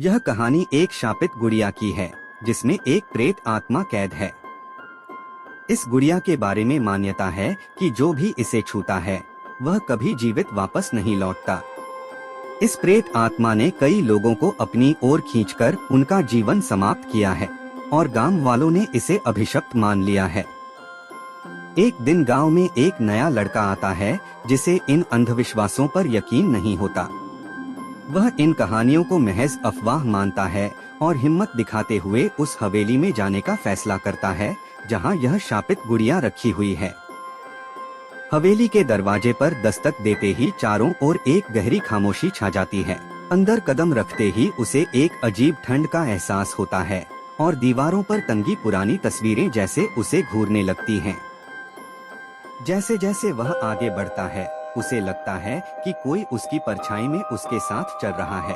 यह कहानी एक शापित गुड़िया की है जिसमें एक प्रेत आत्मा कैद है। इस गुड़िया के बारे में मान्यता है कि जो भी इसे छूता है वह कभी जीवित वापस नहीं लौटता। इस प्रेत आत्मा ने कई लोगों को अपनी ओर खींचकर उनका जीवन समाप्त किया है और गांव वालों ने इसे अभिशप्त मान लिया है। एक दिन गांव में एक नया लड़का आता है जिसे इन अंधविश्वासों पर यकीन नहीं होता। वह इन कहानियों को महज अफवाह मानता है और हिम्मत दिखाते हुए उस हवेली में जाने का फैसला करता है जहां यह शापित गुड़िया रखी हुई है। हवेली के दरवाजे पर दस्तक देते ही चारों ओर एक गहरी खामोशी छा जाती है। अंदर कदम रखते ही उसे एक अजीब ठंड का एहसास होता है और दीवारों पर टंगी पुरानी तस्वीरें जैसे उसे घूरने लगती हैं। जैसे जैसे वह आगे बढ़ता है उसे लगता है कि कोई उसकी परछाई में उसके साथ चल रहा है।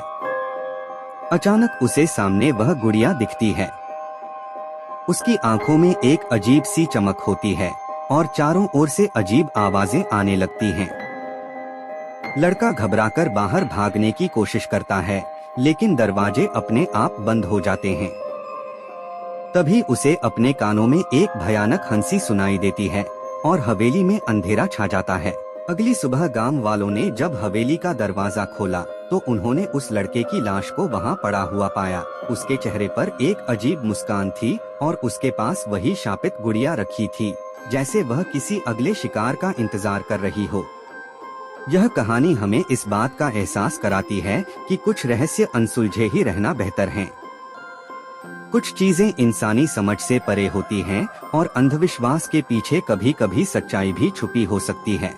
अचानक उसे सामने वह गुड़िया दिखती है। उसकी आंखों में एक अजीब सी चमक होती है और चारों ओर से अजीब आवाजें आने लगती हैं। लड़का घबराकर बाहर भागने की कोशिश करता है लेकिन दरवाजे अपने आप बंद हो जाते हैं। तभी उसे अपने कानों में एक भयानक हंसी सुनाई देती है और हवेली में अंधेरा छा जाता है। अगली सुबह गांव वालों ने जब हवेली का दरवाजा खोला तो उन्होंने उस लड़के की लाश को वहां पड़ा हुआ पाया। उसके चेहरे पर एक अजीब मुस्कान थी और उसके पास वही शापित गुड़िया रखी थी, जैसे वह किसी अगले शिकार का इंतजार कर रही हो। यह कहानी हमें इस बात का एहसास कराती है कि कुछ रहस्य अनसुलझे ही रहना बेहतर है। कुछ चीजें इंसानी समझ से परे होती हैं और अंधविश्वास के पीछे कभी कभी सच्चाई भी छुपी हो सकती है।